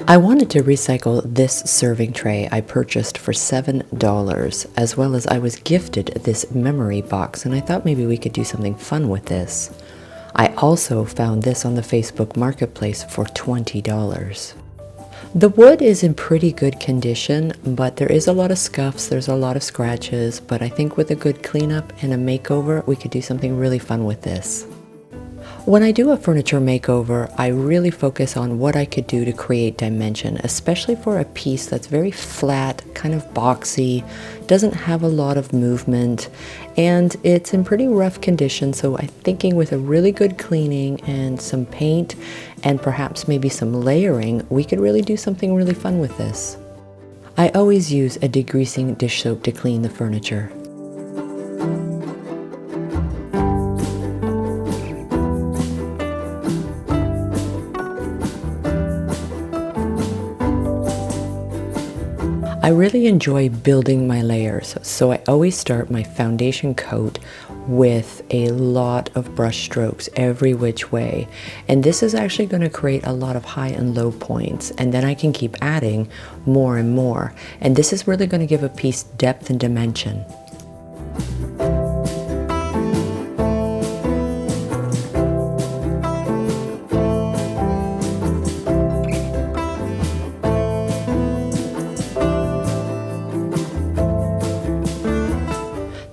I wanted to recycle this serving tray I purchased for $7, as well as I was gifted this memory box, and I thought maybe we could do something fun with this. I also found this on the Facebook Marketplace for $20. The wood is in pretty good condition, but there is a lot of scuffs, there's a lot of scratches, but I think with a good cleanup and a makeover, we could do something really fun with this. When I do a furniture makeover, I really focus on what I could do to create dimension, especially for a piece that's very flat, kind of boxy, doesn't have a lot of movement, and it's in pretty rough condition. So I'm thinking with a really good cleaning and some paint and perhaps maybe some layering, we could really do something really fun with this. I always use a degreasing dish soap to clean the furniture. I really enjoy building my layers, so I always start my foundation coat with a lot of brush strokes every which way. And this is actually going to create a lot of high and low points, and then I can keep adding more and more. And this is really going to give a piece depth and dimension.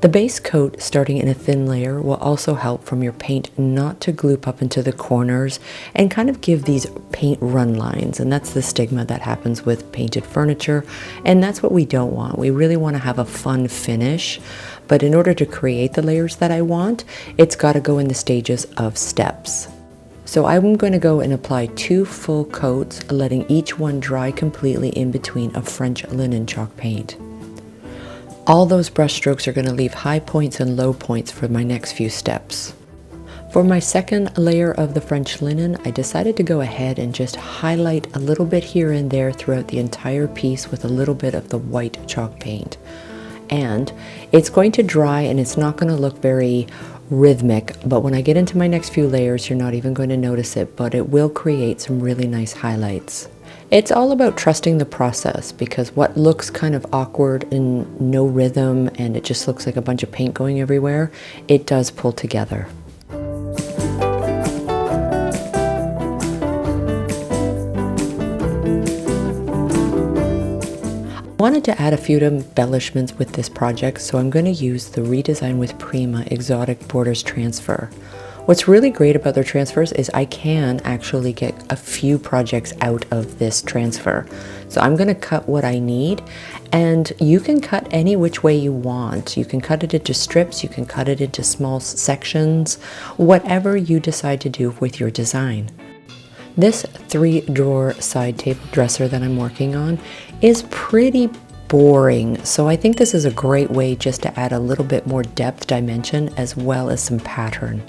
The base coat, starting in a thin layer, will also help from your paint not to gloop up into the corners and kind of give these paint run lines. And that's the stigma that happens with painted furniture, and that's what we don't want. We really want to have a fun finish, but in order to create the layers that I want, it's got to go in the stages of steps. So I'm going to go and apply 2 full coats, letting each one dry completely in between a French linen chalk paint. All those brush strokes are going to leave high points and low points for my next few steps. For my second layer of the French linen, I decided to go ahead and just highlight a little bit here and there throughout the entire piece with a little bit of the white chalk paint. And it's going to dry and it's not going to look very rhythmic, but when I get into my next few layers, you're not even going to notice it, but it will create some really nice highlights. It's all about trusting the process, because what looks kind of awkward and no rhythm and it just looks like a bunch of paint going everywhere, it does pull together. I wanted to add a few embellishments with this project, so I'm going to use the Redesign with Prima Exotic Borders Transfer. What's really great about their transfers is I can actually get a few projects out of this transfer. So I'm going to cut what I need, and you can cut any which way you want. You can cut it into strips, you can cut it into small sections, whatever you decide to do with your design. This 3-drawer side table dresser that I'm working on is pretty boring, so I think this is a great way just to add a little bit more depth, dimension, as well as some pattern.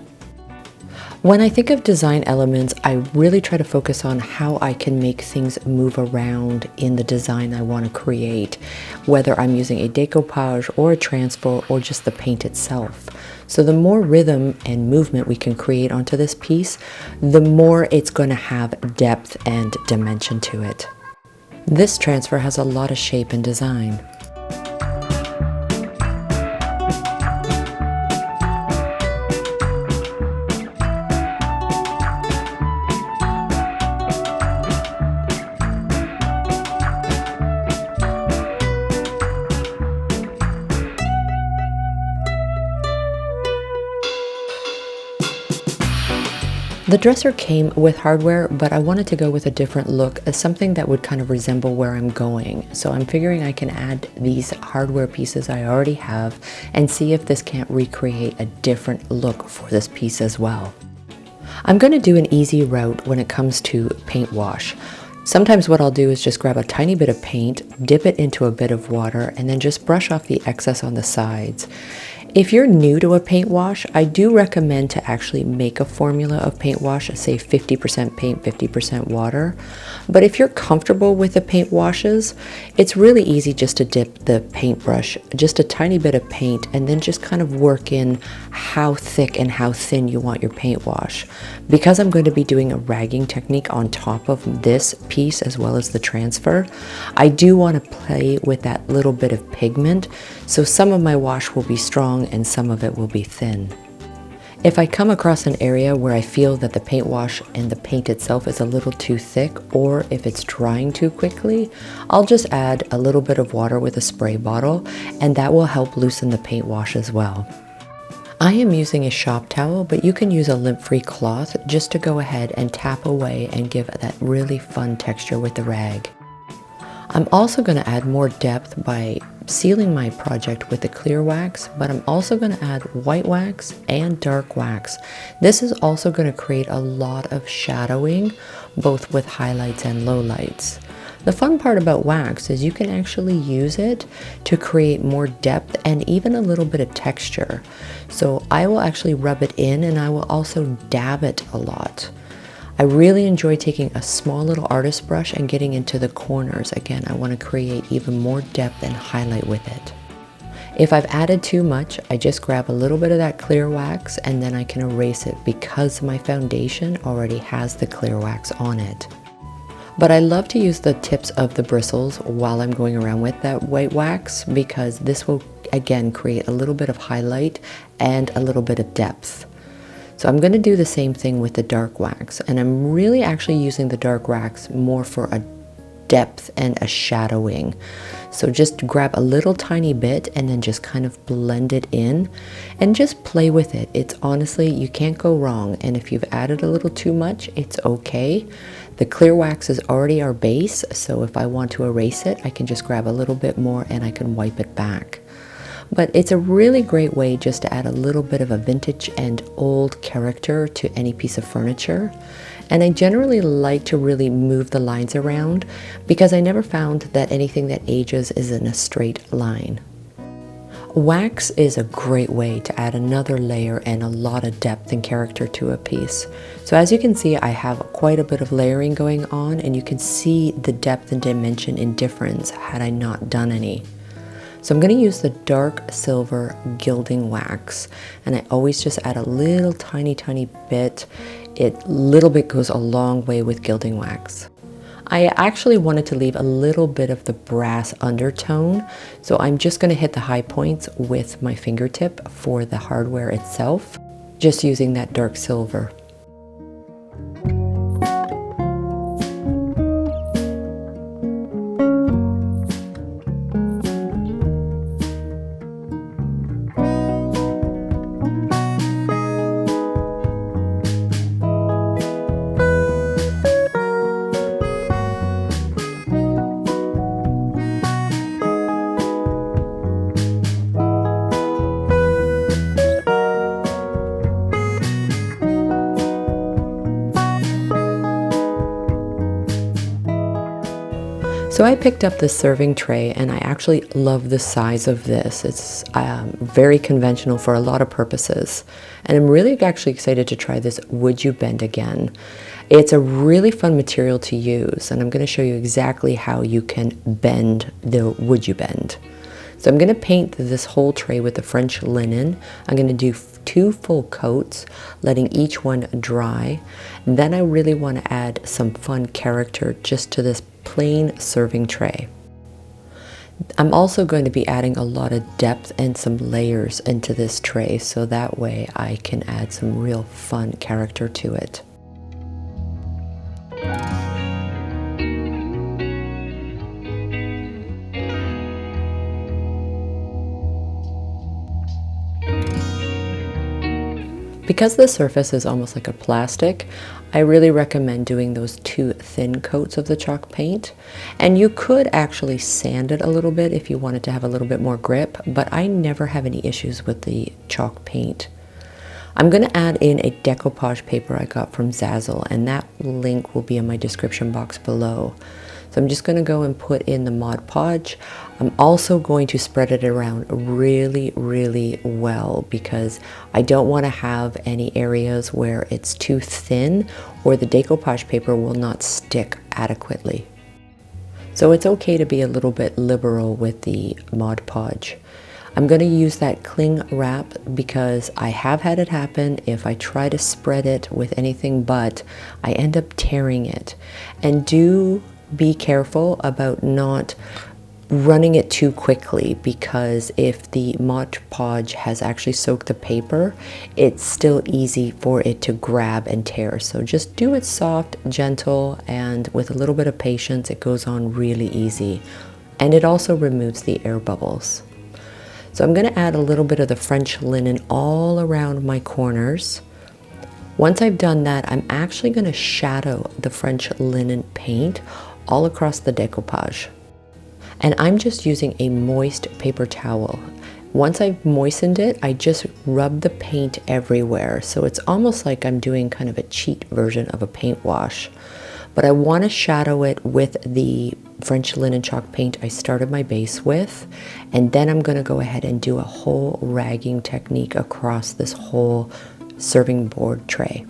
When I think of design elements, I really try to focus on how I can make things move around in the design I want to create, whether I'm using a decoupage or a transfer or just the paint itself. So the more rhythm and movement we can create onto this piece, the more it's going to have depth and dimension to it. This transfer has a lot of shape and design. The dresser came with hardware, but I wanted to go with a different look, as something that would kind of resemble where I'm going. So I'm figuring I can add these hardware pieces I already have and see if this can't recreate a different look for this piece as well. I'm going to do an easy route when it comes to paint wash. Sometimes what I'll do is just grab a tiny bit of paint, dip it into a bit of water, and then just brush off the excess on the sides. If you're new to a paint wash, I do recommend to actually make a formula of paint wash, say 50% paint, 50% water. But if you're comfortable with the paint washes, it's really easy just to dip the paintbrush, just a tiny bit of paint, and then just kind of work in how thick and how thin you want your paint wash. Because I'm going to be doing a ragging technique on top of this piece as well as the transfer, I do want to play with that little bit of pigment, so some of my wash will be strong and some of it will be thin. If I come across an area where I feel that the paint wash and the paint itself is a little too thick, or if it's drying too quickly, I'll just add a little bit of water with a spray bottle, and that will help loosen the paint wash as well. I am using a shop towel, but you can use a lint-free cloth just to go ahead and tap away and give that really fun texture with the rag. I'm also going to add more depth by sealing my project with the clear wax, but I'm also going to add white wax and dark wax. This is also going to create a lot of shadowing, both with highlights and lowlights. The fun part about wax is you can actually use it to create more depth and even a little bit of texture. So I will actually rub it in, and I will also dab it a lot. I really enjoy taking a small little artist brush and getting into the corners. Again, I want to create even more depth and highlight with it. If I've added too much, I just grab a little bit of that clear wax and then I can erase it because my foundation already has the clear wax on it. But I love to use the tips of the bristles while I'm going around with that white wax, because this will again create a little bit of highlight and a little bit of depth. So I'm going to do the same thing with the dark wax, and I'm really actually using the dark wax more for a depth and a shadowing. So just grab a little tiny bit and then just kind of blend it in and just play with it. It's honestly, you can't go wrong, and if you've added a little too much, it's okay. The clear wax is already our base, so if I want to erase it, I can just grab a little bit more and I can wipe it back. But it's a really great way just to add a little bit of a vintage and old character to any piece of furniture. And I generally like to really move the lines around because I never found that anything that ages is in a straight line. Wax is a great way to add another layer and a lot of depth and character to a piece. So as you can see, I have quite a bit of layering going on, and you can see the depth and dimension in difference had I not done any. So I'm going to use the dark silver gilding wax, and I always just add a little tiny bit. Little bit goes a long way with gilding wax. I actually wanted to leave a little bit of the brass undertone, so I'm just going to hit the high points with my fingertip for the hardware itself, just using that dark silver. So I picked up this serving tray, and I actually love the size of this. It's very conventional for a lot of purposes. And I'm really actually excited to try this WoodUBend again. It's a really fun material to use, and I'm going to show you exactly how you can bend the WoodUBend. So I'm going to paint this whole tray with the French linen. I'm going to do 2 full coats, letting each one dry. Then I really want to add some fun character just to this plain serving tray. I'm also going to be adding a lot of depth and some layers into this tray, so that way I can add some real fun character to it. Because the surface is almost like a plastic, I really recommend doing those 2 thin coats of the chalk paint. And you could actually sand it a little bit if you wanted to have a little bit more grip, but I never have any issues with the chalk paint. I'm going to add in a decoupage paper I got from Zazzle, and that link will be in my description box below. So I'm just going to go and put in the Mod Podge. I'm also going to spread it around really, really well because I don't want to have any areas where it's too thin or the decoupage paper will not stick adequately. So it's okay to be a little bit liberal with the Mod Podge. I'm going to use that cling wrap because I have had it happen. If I try to spread it with anything but, I end up tearing it. And do be careful about not running it too quickly, because if the Mod Podge has actually soaked the paper, it's still easy for it to grab and tear. So just do it soft, gentle, and with a little bit of patience, it goes on really easy. And it also removes the air bubbles. So I'm going to add a little bit of the French linen all around my corners. Once I've done that, I'm actually going to shadow the French linen paint all across the decoupage. And I'm just using a moist paper towel. Once I've moistened it, I just rub the paint everywhere. So it's almost like I'm doing kind of a cheat version of a paint wash. But I want to shadow it with the French linen chalk paint I started my base with. And then I'm going to go ahead and do a whole ragging technique across this whole serving board tray.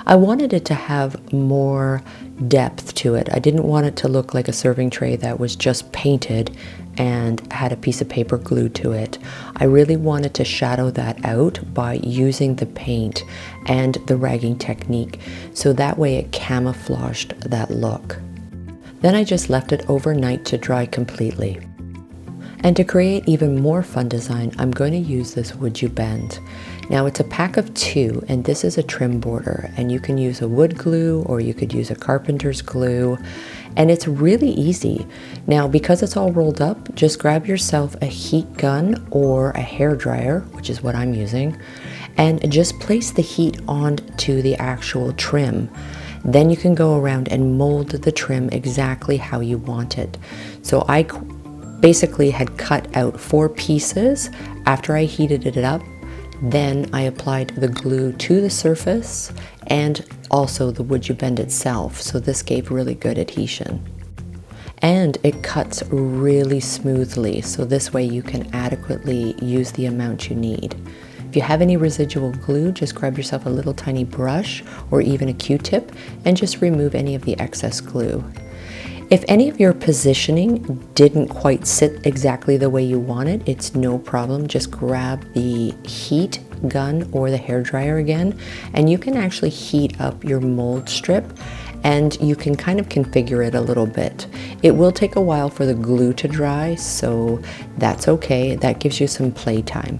I wanted it to have more depth to it. I didn't want it to look like a serving tray that was just painted and had a piece of paper glued to it. I really wanted to shadow that out by using the paint and the ragging technique, so that way it camouflaged that look. Then I just left it overnight to dry completely. And to create even more fun design, I'm going to use this WoodUBend. Now it's a pack of 2, and this is a trim border, and you can use a wood glue or you could use a carpenter's glue, and it's really easy. Now because it's all rolled up, just grab yourself a heat gun or a hair dryer, which is what I'm using, and just place the heat onto the actual trim. Then you can go around and mold the trim exactly how you want it. So I basically had cut out 4 pieces after I heated it up. Then I applied the glue to the surface and also the WoodUBend itself, so this gave really good adhesion. And it cuts really smoothly, so this way you can adequately use the amount you need. If you have any residual glue, just grab yourself a little tiny brush or even a Q-tip and just remove any of the excess glue. If any of your positioning didn't quite sit exactly the way you wanted, it's no problem. Just grab the heat gun or the hairdryer again, and you can actually heat up your mold strip and you can kind of configure it a little bit. It will take a while for the glue to dry, so that's okay. That gives you some playtime.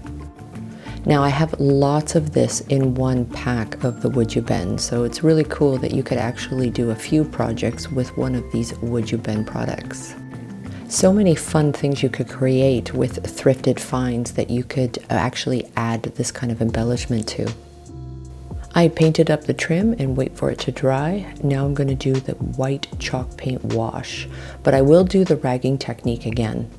Now I have lots of this in one pack of the WoodUBend, so it's really cool that you could actually do a few projects with one of these WoodUBend products. So many fun things you could create with thrifted finds that you could actually add this kind of embellishment to. I painted up the trim and wait for it to dry. Now I'm going to do the white chalk paint wash, but I will do the ragging technique again.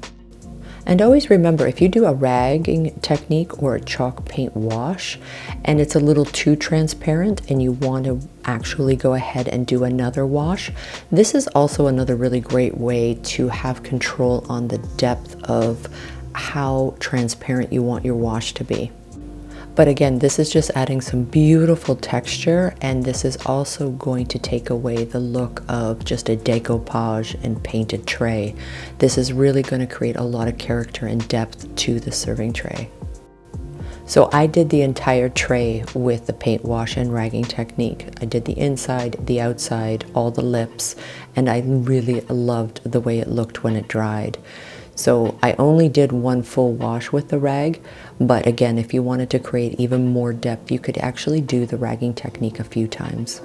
And always remember, if you do a ragging technique or a chalk paint wash and it's a little too transparent and you want to actually go ahead and do another wash, this is also another really great way to have control on the depth of how transparent you want your wash to be. But again, this is just adding some beautiful texture, and this is also going to take away the look of just a decoupage and painted tray. This is really going to create a lot of character and depth to the serving tray. So I did the entire tray with the paint wash and ragging technique. I did the inside, the outside, all the lips, and I really loved the way it looked when it dried. So I only did one full wash with the rag, but again, if you wanted to create even more depth, you could actually do the ragging technique a few times.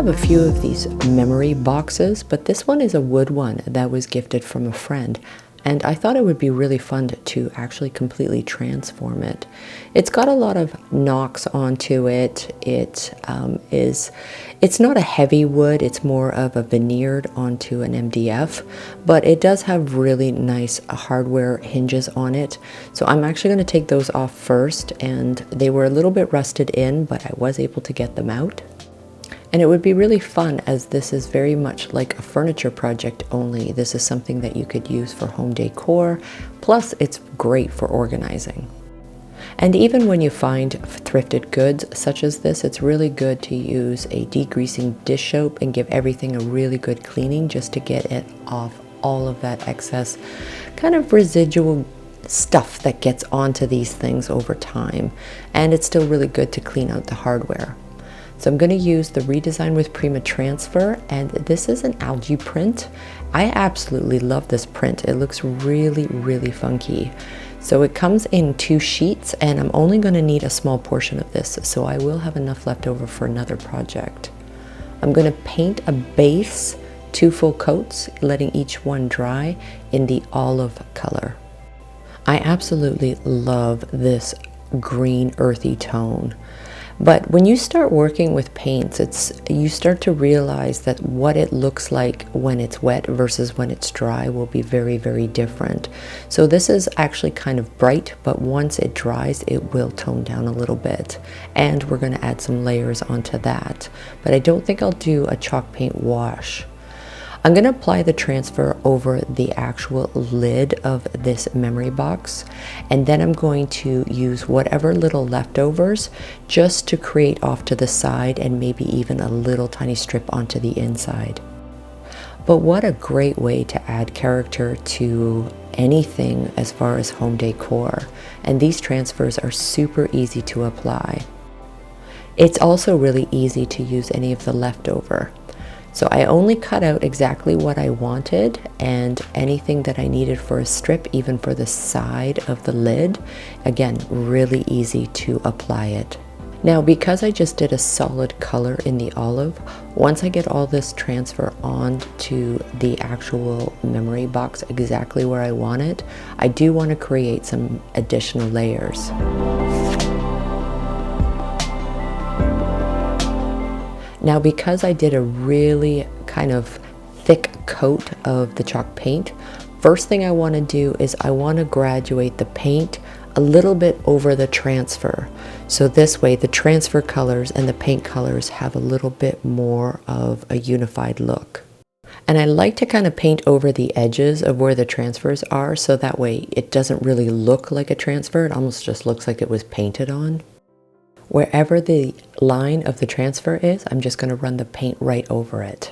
have a few of these memory boxes, but this one is a wood one that was gifted from a friend. And I thought it would be really fun to actually completely transform it. It's got a lot of knocks onto it. It's not a heavy wood, it's more of a veneered onto an MDF, but it does have really nice hardware hinges on it. So I'm actually going to take those off first, and they were a little bit rusted in, but I was able to get them out. And it would be really fun, as this is very much like a furniture project only. This is something that you could use for home decor, plus it's great for organizing. And even when you find thrifted goods such as this, it's really good to use a degreasing dish soap and give everything a really good cleaning just to get it off all of that excess kind of residual stuff that gets onto these things over time. And it's still really good to clean out the hardware. So I'm going to use the Redesign with Prima transfer, and this is an algae print. I absolutely love this print. It looks really, really funky. So it comes in 2 sheets, and I'm only going to need a small portion of this, so I will have enough left over for another project. I'm going to paint a base, 2 full coats, letting each one dry in the olive color. I absolutely love this green earthy tone. But when you start working with paints, you start to realize that what it looks like when it's wet versus when it's dry will be very, very different. So this is actually kind of bright, but once it dries, it will tone down a little bit. And we're going to add some layers onto that. But I don't think I'll do a chalk paint wash. I'm going to apply the transfer over the actual lid of this memory box, and then I'm going to use whatever little leftovers just to create off to the side and maybe even a little tiny strip onto the inside. But what a great way to add character to anything as far as home decor, and these transfers are super easy to apply. It's also really easy to use any of the leftover. So I only cut out exactly what I wanted, and anything that I needed for a strip, even for the side of the lid. Again, really easy to apply it. Now, because I just did a solid color in the olive, once I get all this transfer onto the actual memory box exactly where I want it, I do want to create some additional layers. Now, because I did a really kind of thick coat of the chalk paint, first thing I want to do is I want to graduate the paint a little bit over the transfer. So this way the transfer colors and the paint colors have a little bit more of a unified look. And I like to kind of paint over the edges of where the transfers are, so that way it doesn't really look like a transfer. It almost just looks like it was painted on. Wherever the line of the transfer is, I'm just going to run the paint right over it.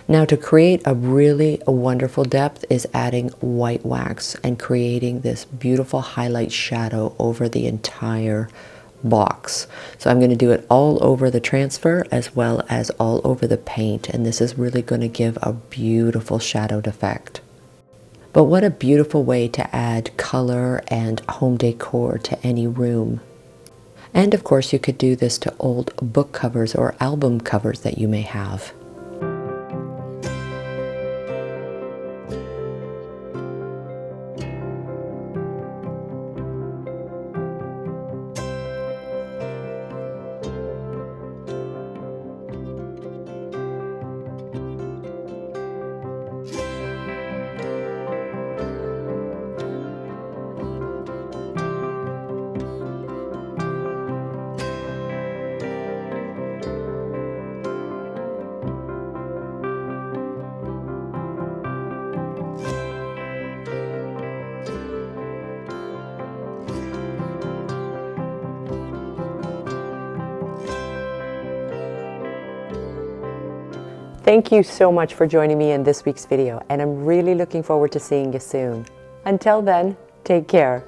Now, to create a really wonderful depth is adding white wax and creating this beautiful highlight shadow over the entire box. So I'm going to do it all over the transfer as well as all over the paint, and this is really going to give a beautiful shadowed effect. But what a beautiful way to add color and home decor to any room. And of course, you could do this to old book covers or album covers that you may have. Thank you so much for joining me in this week's video, and I'm really looking forward to seeing you soon. Until then, take care.